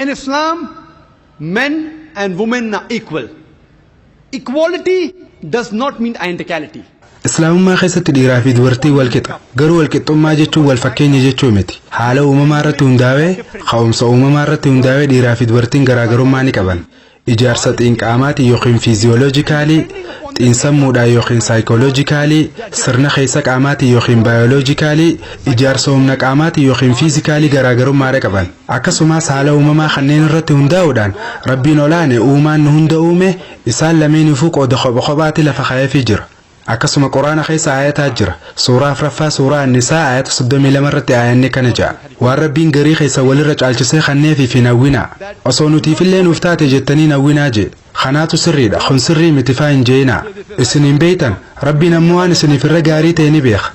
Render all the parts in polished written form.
In Islam, men and women are equal. Equality does not mean identicality. Islaamummaa keessatti dhiiraa fi dubartii wal qixa. Garuu wal qixxummaa jechuun wal fakkeenya jechuu miti. Haala uumamaa irratti hundaa'ee, ka'umsa uumamaa irratti hundaa'ee dhiiraa fi dubartiin garaagarummaa ni qaban. Ijaarsa xiinqaamaatiin yookiin fiiziyooloojikaalii, xiinsammuudhaan yookiin saayikooloojikaalii, sirna keessa qaamaatiin yookiin baayoloojikaalii, ijaarsa humna qaamaatiin yookiin fiizikaalii garaagarummaa qaban. Akkasumas haala uumamaa kanneen irratti hundaa'uudhaan Rabbiin olaane uumaan nu hunda uume isaan lameenifuu qooda kophaatti lafa kaa'eefii jira. Akkasuma Quraana keessa aayataa jira. Suuraa afraffaa suuraa An-Nisaa aayata 32 irratti aayanni kana ja'a. Waan Rabbiin garii keessa walirra caalchisee kanneefi fi nawwinaa. Osoo nutiifillee nuuf taate jettanii nawwinaa jee. Kanaatu sirriidha. Kun sirrii miti faa hin jeenaa. Isin hin beeytan. Rabbiin ammoo waan isiniif irra gaarii ta'e ni beeka.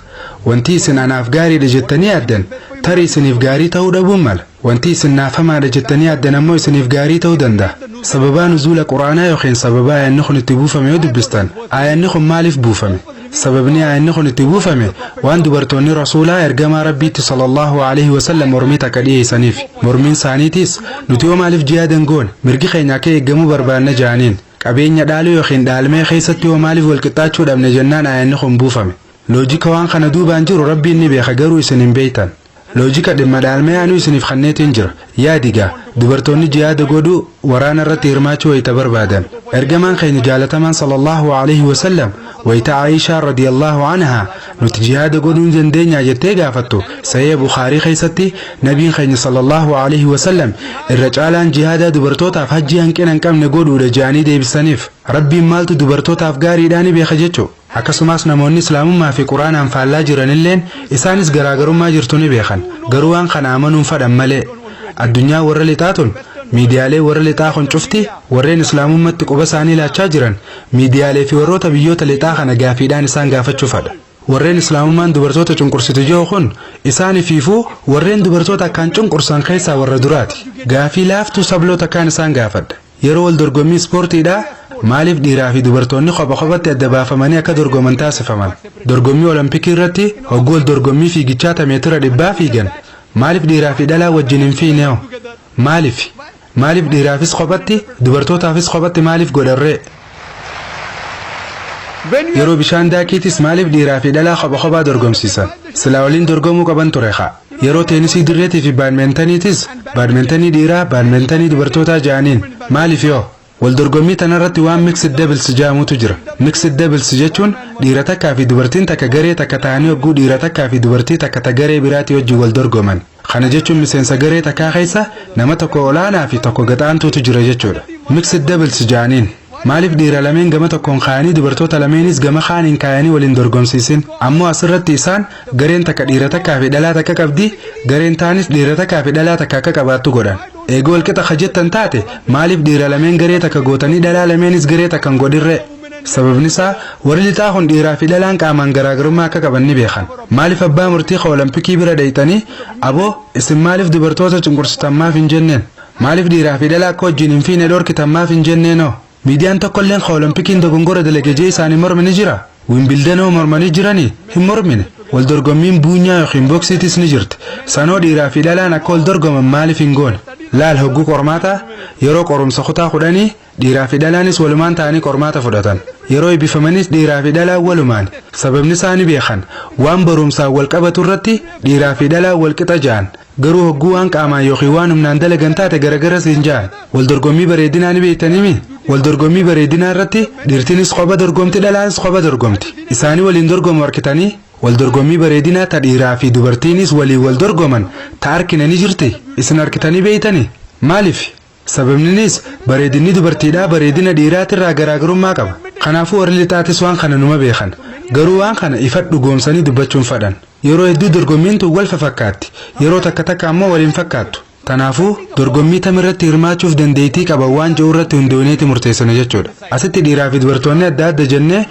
Wanti isin anaaf gaariidha jettanii addan tarii isiniif gaarii ta'uu dhabuun mala. Wanti isin naafamaadha jettanii addan ammoo isiniif gaarii ta'uu danda'a. Sababaa nuzuula Quraanaa yookiin sababaa aayanni kun itti buufame yoo dubbistan aayanni kun maaliif buufame? Sababni aayanni kun itti buufame waan dubartoonni rasuulaa ergamaa Rabbiitti sallallahu alaihi wasallam mormii takka dhiyeessaniif. Mormiin isaaniitis nuti yoo maaliif jihaadan goone mirgi keenya akka eegamuu barbaanna jaaniin. Qabeenya dhaaluu yookiin dhaalmee keessatti yoo maaliif wal qixxaachuu dhabne jennaan aayanni kun buufame. Loojika waan kana duubaan jiru Rabbiin ni beeka garuu isin hin beeytan. Loojika dhimma dhaalmee aanu isiniif kanneetiin jira. Yaadigaa dubartoonni jihaada godhuu waraana irratti hirmaachuu wayita barbaadan. Ergamaan keenya jaalatamaan sallallahu alaihi wasallam wayita Aishaa radiyallahu anhaa nuti jihaada godhuu dandeenya jettee gaafattu Sahih Bukhaarii keessatti nabiin keenya sallallahu alaihi wasallam irra caalaan jihaada dubartootaaf hajji hanqina hin qabne godhuudha jedhanii deebisaniif. Rabbiin maaltu dubartootaaf gaariidhaan ni beeka jechuu. Akkasumas namoonni Islaamummaa fi Quraanaan faallaa jiranilleen isaanis garaagarummaa jirtu ni beekan. Garuu waan kana amanuun fadhan malee. Addunyaa warra lixaatun miidiyaalee warra lixaa kun cufti warreen Islaamummaatti quba isaanii laachaa jiran miidiyaalee fi warroota biyyoota lixaa kana gaafiidhaan isaan gaafachuu fadha. Warreen Islaamummaan dubartoota cunqursitu jiru kun isaaniifuu warreen dubartoota akkaan cunqursan keessaa warra duraati. Gaafii laaftuu sabloota akkaan isaan gaafadha. Yeroo wal dorgommii ispoortiidhaa maaliif dhiiraa fi dubartoonni qophatti adda baafamanii akka dorgoman taasifaman? Dorgommii Olompikii irratti hogguu wal dorgommii fiigichaa meetira 100 fiigan maaliif dhiiraa fi dhalaa wajjin hin fiineeho? Maaliif dhiiraafis qophatti dubartootaafis qophatti maaliif godharree? Yeroo bishaan daakiitis maaliif dhiiraa fi dhalaa qophaa dorgomsiisan? Silaa waliin dorgomuu qaban ture haa. Yeroo teenisii dirreetii fi baadmintaniitis baadmintii dhiiraa baadmintii dubartootaa jaaniin maaliif yoo? Wal dorgommii tanarratti waan mixed doubles jedhamutu jira. Mixed doubles jechuun dhiira takkaa fi dubartiin takka garee takka ta'anii hogguu dhiira takkaa fi dubartii takka garee biraatti wajjin wal dorgoman. Kana jechuun miseensa garee takkaa keessa nama tokko olaanaa fi tokko gadaantuutu jira jechuudha. Mixed doubles jedhaniin maaliif dhiira lameen gama tokkoon kaayanii dubartoota lameenis gama kaaniin kaayanii waliin dorgomsiisin? Ammoo asirratti isaan gareen takka dhiira takkaa fi dhalaa takka qabdi, gareen taanis dhiira takkaa fi dhalaa takka akka qabaattu godhan. Eeguu walqixa kajettan taate maaliif dhiira lameen garee takka gootanii dhalaa lameenis garee takka hin godhirree? Sababni isaa warri lixaa kun dhiiraa fi dhalaan qaamaan garaagarummaa akka qaban ni beekan. Maaliif abbaa murtii Olompikii bira dhayxanii aboo isin maaliif dubartoota cunqursitan maaf hin jenneen? Maaliif dhiiraa fi dhalaa akka wajjin hin fiine dhorkitan maaf hin jenneenoo? Miidiyaan tokkolleen Olimpikiin dogongora dalagajee isaanii mormini jira. Wimbildonoo mormanii jiranii hin mormine. Wal dorgommiin buunyaa yookiin boksiitis ni jirti. Sanoo dhiiraa fi dhalaan akka wal dorgoman maaliif hin goone? Laal hogguu qormaataa yeroo qorumsa kutaa kudhanii dhiiraa fi dhalaanis walumaan ta'anii qormaata fudhatan. Yeroo eebbifamanis dhiiraa fi dhalaan walumaan. Sababni isaanii beekan waan barumsaan wal qabatu irratti dhiiraa fi dhalaan wal qixa ja'an. Garuu hogguu waan qaamaan yookiin waan humnaan dalagan taate garagaras hin ja'an. Wal dorgommii bareedinaa ni beektanii? Wal dorgommii bareedinaa irratti dhiirtinis kopha dorgomti dhalaanis kopha dorgomti. Isaanii waliin dorgomu harkitanii wal dorgommii bareedinaa ta dhiiraa fi dubartiinis waliin wal dorgoman ta harkina ni jirti isin harkitanii beeytanii? Maaliif? Sababninis bareedinni dubartiidhaa bareedina dhiiraatirraa garaagarummaa qaba. Kanaafuu warri lixaatis waan kana numa beekan. Garuu waan kana ifatti dhugoomsanii dubbachuun fadhan. Yeroo hedduu dorgommiin tun wal fakkaatti. Yeroo takka takka ammoo waliin fakkaattu. Kanaafuu dorgommii tamirratti hirmaachuuf dandeettii qaban waan jiru irratti hundoonee murteessina jechuudha. Asitti dhiiraa fi dubartoonni adda adda jennee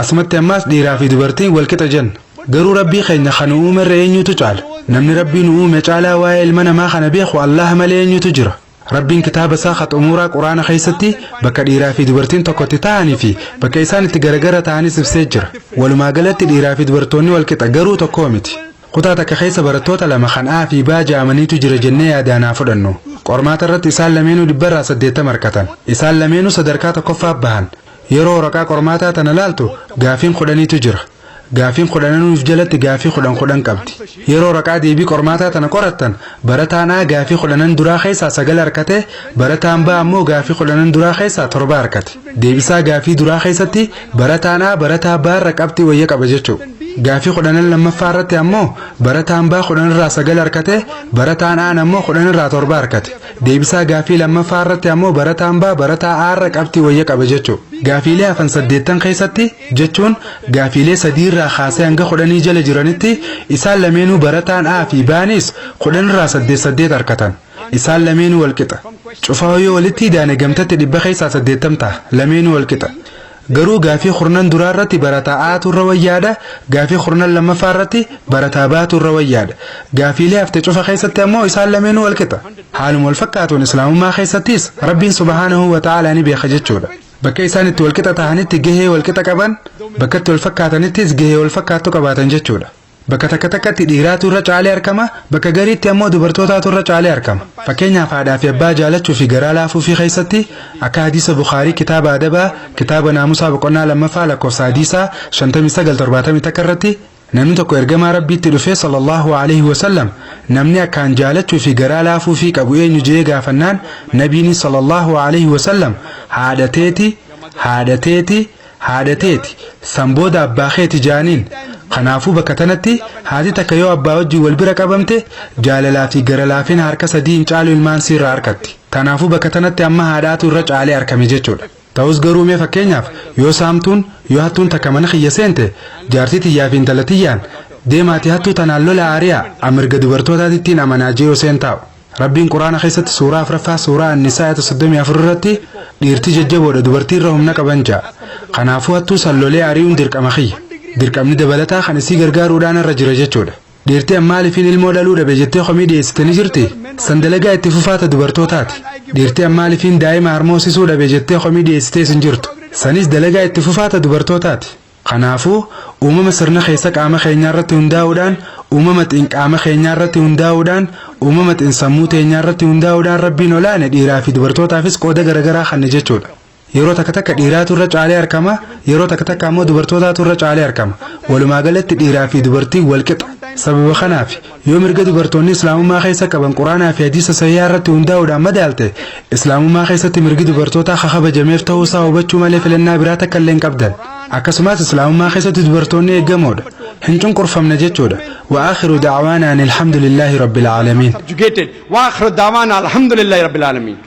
asumatti ammaas dhiiraa fi dubartiin wal qixa jenna. Garuu Rabbii keenya kan uume irra eenyutu caala? Namni Rabbiin uume caalaa waa'ee ilma namaa kana beeku Allah malee eenyutu jira? Rabbiin kitaaba isaa Xumuuraa Quraana keessatti bakka dhiiraa fi dubartiin tokkotti ta'anii fi bakka isaan itti garagara ta'anis ibsee jira. Walumaa galatti dhiiraa fi dubartoonni wal qixa garuu tokko miti. kutaa takka keessa barattoota lama kan A fi B jaamaniitu jira jennee yaadaanaa fudhannu. Qormaata irratti isaan lameenuu 180 argatan. Isaan lameenuu sadarkaa tokkoffaa bahan. Yeroo waraqaa qormaataa tana laaltu gaafiin 10tu jira. Gaafiin 10 jalatti gaafii 10 qabdi. Yeroo waraqaa deebii qormaataa tana qorattan barataan A gaafii 10 duraa keessaa 9 argate, barataan B ammoo gaafii 10 duraa keessaa 7 argate. Deebisaa gaafii duraa keessatti barataan A barataa B irra qabxii wayya qaba jechuudha. Gaafii 10 lammaffaa irratti ammoo barataan B 10 irraa 9 argate, barataan A ammoo 10 irraa 7 argate. Deebisaa gaafii lammaffaa irratti ammoo barataan B barataa A irra qabxii wayya qaba jechuudha. Gaafiilee hafan 8 keessatti jechuun gaafiilee 3 irraa kaasee hanga 10 jala jiranitti isaan lameenuu barataan A fi B'nis 10 irraa 8 argatan. Isaan lameenuu wal qixa. Cufaa yoo walitti hidhaane gamtatti 100 keessaa 80 ta'a. Lameenuu wal qixa. Garuu gaafii 10 duraa irratti barataa A turra wayyaadha, gaafii 10 lammaffaa irratti barataa B turra wayyaadha. Gaafiilee hafte cufa keessatti ammoo isaan lameenuu wal qixa. Haaluma wal fakkaatuun islaamummaa keessattis Rabbiin subhaanahu wa ta'aalaa ni beeka jechuudha. Bakka isaan itti wal qixa ta'anitti gahee wal qixa qaban, bakka itti wal fakkaatanittis gahee wal fakkaatu qabaatan jechuudha. Bakka takka takkatti dhiiraatu irra caalee argama, bakka gariitti ammoo dubartootaatu irra caalee argama. Fakkeenyaaf haadhaa fi abbaa jaalachuu fi garaa laafuu fi keessatti akka hadiisa Bukhaarii kitaaba adabaa kitaaba naamusaa boqonnaa lammaffaa lakkoofsa hadiisaa 5970 takka irratti namni tokko ergamaa rabbiitti dhufee sallallahu alaihi wasallam namni akkaan jaalachuu fi garaa laafuu fi qabu eenyu jee gaafannaan nabiin sallallahu alaihi wasallam haadhateeti sanbooda abbaa keeti jaaniin. Kanaafuu bakka tanatti haati takka yoo abbaa wajjin wal bira qabamte jaalalaa fi gara laafina harka sadii hin caalu ilmaan siirraa argatti. Kanaafuu bakka tanatti amma haadhaatu irra caalee argame jechuudha. Ta'us garuu mee fakkeenyaaf yoo saamtuun yoo hattuun takka mana kiyya seente jaartii tiyyaa fi intala tiyyaan deemaati hattuu tanaan lola aariyaa amirga dubartootaatittiin amanaa jee yoo seen taa'u. Rabbiin Quraana keessatti suuraa 4ffaa suuraa An-Nisaa 34 irratti dhiirti jajjaboodha dubartii irra humna qaban ja'a. Kanaafuu hattuu san lolee ari'uun dirqama kiyya. Dirqamni dabalataa kan isii gargaaruudhaan irra jira jechuudha. Dhiirti ammaaliifin ilmoo dhaluu dhabe jettee komii dhiyeessitanii jirti? San dalagaa itti fufaata dubartootaati. Dhiirti ammaaliifin daa'ima harmoosisuu dhabe jettee komii dhiyeessitee hin jirtu? Sanis dalagaa itti fufaata dubartootaati. Kanaafuu uumama sirna keessa qaama keenyaa irratti hundaa'uudhaan, uumama xiinqaama keenyaa irratti hundaa'uudhaan, uumama xiinsammuu teenyaa irratti hundaa'uudhaan Rabbiin olaane dhiiraa fi dubartootaafis qooda garaagaraa kanne jechuudha. Yeroo takka takka dhiiraatu irra caalee argama, yeroo takka takka ammoo dubartootaatu irra caalee argama. Walumaa galatti dhiiraa fi dubartiin wal qixa. Sababa kanaaf yoo mirga dubartoonni islaamummaa keessa qaban Quraanaa fi hadiisa sahihaa irratti hundaa'uudhaan madaalte islaamummaa keessatti mirgi dubartootaa kabajameef ta'uu isaa hubachuu malee filannaa biraa takka illee hin qabdan. Akkasumas islaamummaa keessatti dubartoonni eegamoodha. Hin cunqurfamne jechuudha. Wa aakhiru da'waanaa alhamdulillahi rabbil aalamiin. Wa aakhiru da'waanaa alhamdulillahi rabbil aalamiin.